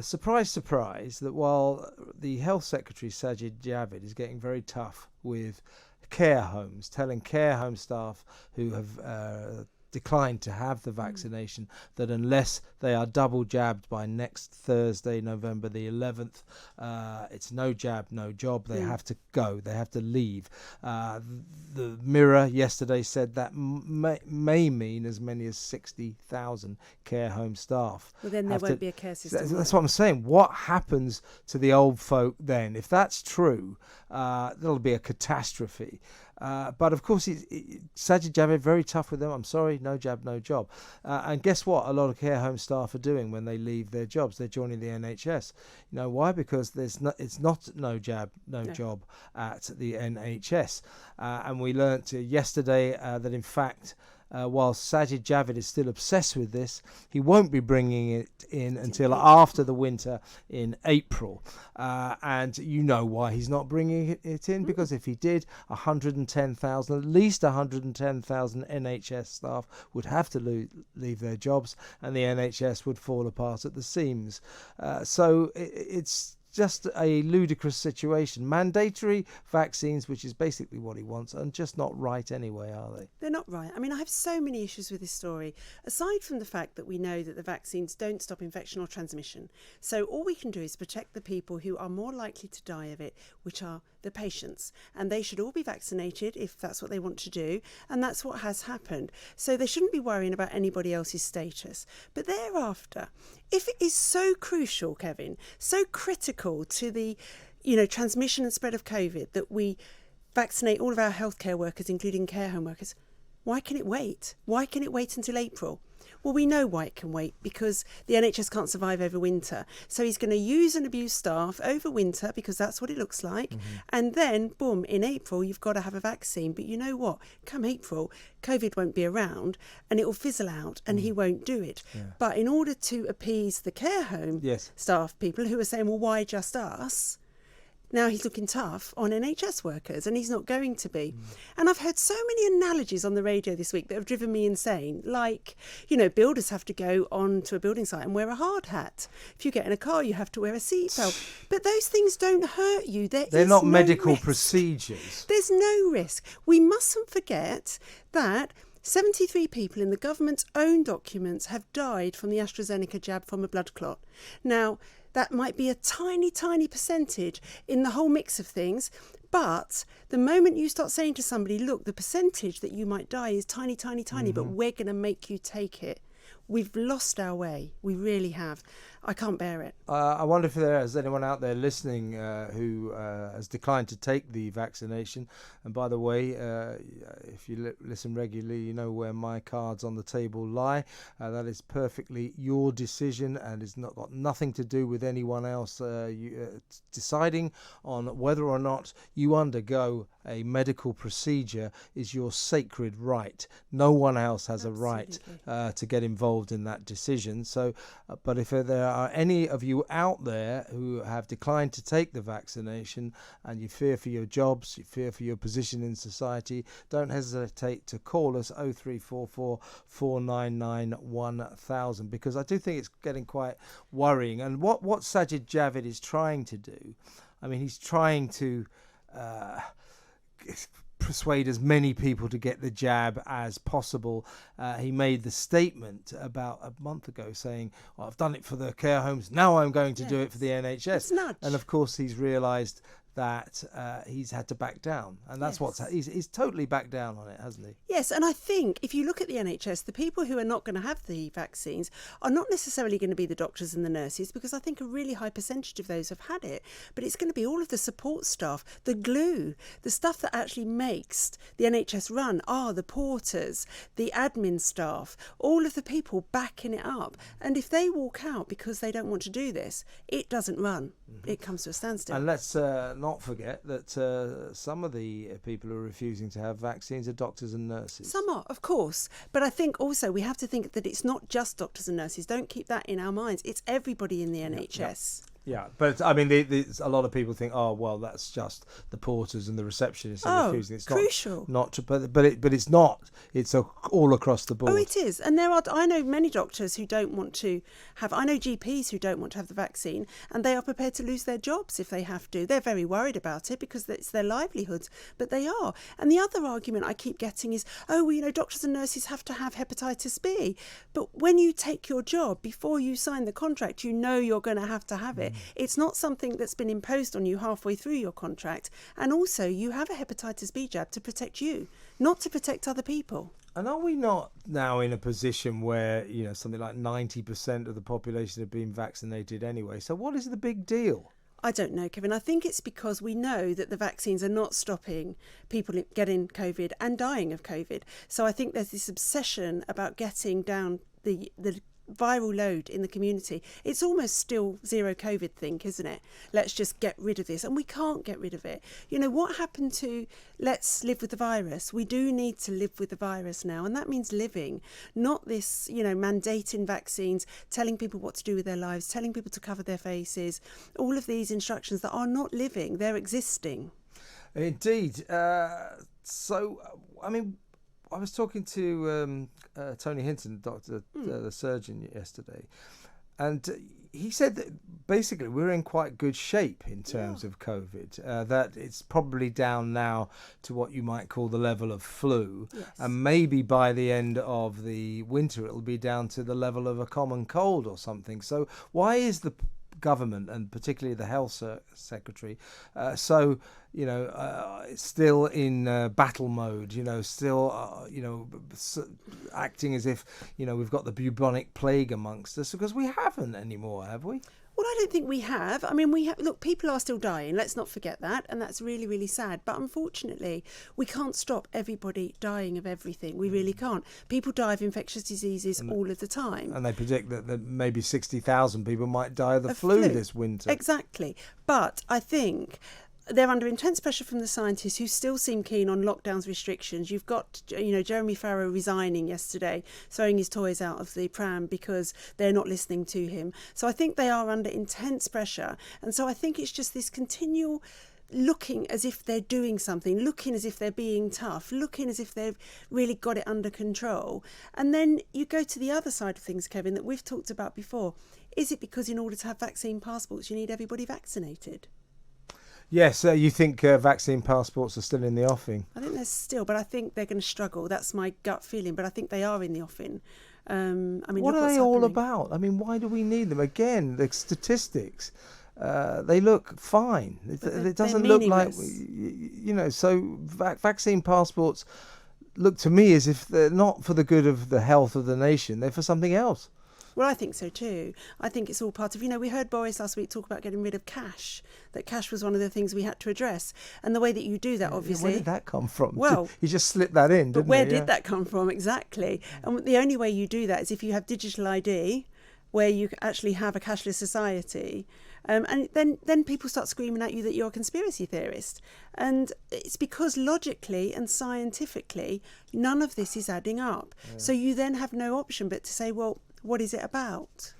surprise, surprise, that while the Health Secretary Sajid Javid is getting very tough with care homes, telling care home staff who have declined to have the vaccination that unless they are double jabbed by next Thursday, November the 11th, it's no jab, no job. They have to go. They have to leave. The Mirror yesterday said that may mean as many as 60,000 care home staff. Well, then there won't be a care system. That's what I'm saying. What happens to the old folk then? If that's true, there'll be a catastrophe. But of course, Sajid Javid very tough with them. I'm sorry, no jab, no job. And guess what? A lot of care home staff are doing when they leave their jobs. They're joining the NHS. You know why? Because it's not no jab, no job at the NHS. And we learnt yesterday that in fact, while Sajid Javid is still obsessed with this, he won't be bringing it in until after the winter in April. And you know why he's not bringing it in, because if he did, 110,000, at least 110,000 NHS staff would have to leave their jobs, and the NHS would fall apart at the seams. So it's just a ludicrous situation. Mandatory vaccines, which is basically what he wants, are just not right anyway, are they? They're not right. I mean, I have so many issues with this story. Aside from the fact that we know that the vaccines don't stop infection or transmission, so all we can do is protect the people who are more likely to die of it, which are the patients. And they should all be vaccinated if that's what they want to do. And that's what has happened. So they shouldn't be worrying about anybody else's status. But thereafter, if it is so crucial, Kevin, so critical to the transmission and spread of COVID that we vaccinate all of our healthcare workers, including care home workers, why can it wait? Why can it wait until April? Well, we know why it can wait, because the NHS can't survive over winter. So he's going to use and abuse staff over winter, because that's what it looks like. And then, boom, in April, you've got to have a vaccine. But you know what? Come April, COVID won't be around and it will fizzle out and he won't do it. Yeah. But in order to appease the care home staff people who are saying, well, why just us? Now he's looking tough on NHS workers, and he's not going to be. And I've heard so many analogies on the radio this week that have driven me insane. Like, builders have to go onto a building site and wear a hard hat. If you get in a car, you have to wear a seatbelt. But those things don't hurt you. They're not no medical risk. Procedures. There's no risk. We mustn't forget that 73 people in the government's own documents have died from the AstraZeneca jab from a blood clot. Now, that might be a tiny, tiny percentage in the whole mix of things. But the moment you start saying to somebody, look, the percentage that you might die is tiny, tiny, tiny, but we're going to make you take it, we've lost our way. We really have. I can't bear it. I wonder if there is anyone out there listening who has declined to take the vaccination. And by the way, if you listen regularly, you know where my cards on the table lie. That is perfectly your decision, and it's not got nothing to do with anyone else deciding on whether or not you undergo a medical procedure is your sacred right. No one else has a right to get involved in that decision. So, but if there are any of you out there who have declined to take the vaccination and you fear for your jobs, you fear for your position in society, don't hesitate to call us 0344 499 1000, because I do think it's getting quite worrying. And what Sajid Javid is trying to do, I mean, he's trying to persuade as many people to get the jab as possible. He made the statement about a month ago saying, well, I've done it for the care homes, now I'm going to do it for the NHS. It's nudge. And of course he's realised that he's had to back down, and that's he's totally backed down on it, hasn't he? Yes, and I think if you look at the NHS, the people who are not going to have the vaccines are not necessarily going to be the doctors and the nurses, because I think a really high percentage of those have had it, but it's going to be all of the support staff, the glue, the stuff that actually makes the NHS run are the porters, the admin staff, all of the people backing it up. And if they walk out because they don't want to do this, it doesn't run. It comes to a standstill. And let's not forget that some of the people who are refusing to have vaccines are doctors and nurses. Some are, of course. But I think also we have to think that it's not just doctors and nurses. Don't keep that in our minds. It's everybody in the NHS. Yeah, but I mean, a lot of people think, oh well, that's just the porters and the receptionists and the food. It's crucial. But it's not. It's all across the board. Oh, it is. And I know many doctors who don't want to have, I know GPs who don't want to have the vaccine, and they are prepared to lose their jobs if they have to. They're very worried about it because it's their livelihoods, but they are. And the other argument I keep getting is, oh, well, doctors and nurses have to have hepatitis B. But when you take your job, before you sign the contract, you're going to have it. It's not something that's been imposed on you halfway through your contract. And also, you have a hepatitis B jab to protect you, not to protect other people. And are we not now in a position where, something like 90% of the population have been vaccinated anyway? So what is the big deal? I don't know, Kevin. I think it's because we know that the vaccines are not stopping people getting COVID and dying of COVID. So I think there's this obsession about getting down the viral load in the community. It's almost still zero COVID think, isn't it? Let's just get rid of this. And we can't get rid of it. What happened to let's live with the virus? We do need to live with the virus now. And that means living, not this, mandating vaccines, telling people what to do with their lives, telling people to cover their faces, all of these instructions that are not living, they're existing. Indeed. I was talking to Tony Hinton, the surgeon, yesterday, and he said that basically we're in quite good shape in terms of COVID, that it's probably down now to what you might call the level of flu, and maybe by the end of the winter it'll be down to the level of a common cold or something. So why is the government, and particularly the health secretary, still in battle mode, still acting as if we've got the bubonic plague amongst us? Because we haven't anymore, have we? Well, I don't think we have. I mean, look, people are still dying. Let's not forget that. And that's really, really sad. But unfortunately, we can't stop everybody dying of everything. We really can't. People die of infectious diseases all of the time. And they predict that maybe 60,000 people might die of the flu this winter. Exactly. But I think they're under intense pressure from the scientists who still seem keen on lockdowns, restrictions. You've got, Jeremy Farrow resigning yesterday, throwing his toys out of the pram because they're not listening to him. So I think they are under intense pressure. And so I think it's just this continual looking as if they're doing something, looking as if they're being tough, looking as if they've really got it under control. And then you go to the other side of things, Kevin, that we've talked about before. Is it because in order to have vaccine passports, you need everybody vaccinated? Yes, you think vaccine passports are still in the offing? I think they're still, but I think they're going to struggle. That's my gut feeling, but I think they are in the offing. What are they all about? I mean, why do we need them? Again, the statistics, they look fine. It doesn't look like, so vaccine passports look to me as if they're not for the good of the health of the nation, they're for something else. Well, I think so too. I think it's all part of, we heard Boris last week talk about getting rid of cash, that cash was one of the things we had to address. And the way that you do that, obviously... Where did that come from? Well... He just slipped that in, didn't he? Where did that come from? Exactly. And the only way you do that is if you have digital ID, where you actually have a cashless society. And then people start screaming at you that you're a conspiracy theorist. And it's because logically and scientifically, none of this is adding up. Yeah. So you then have no option but to say, well, what is it about?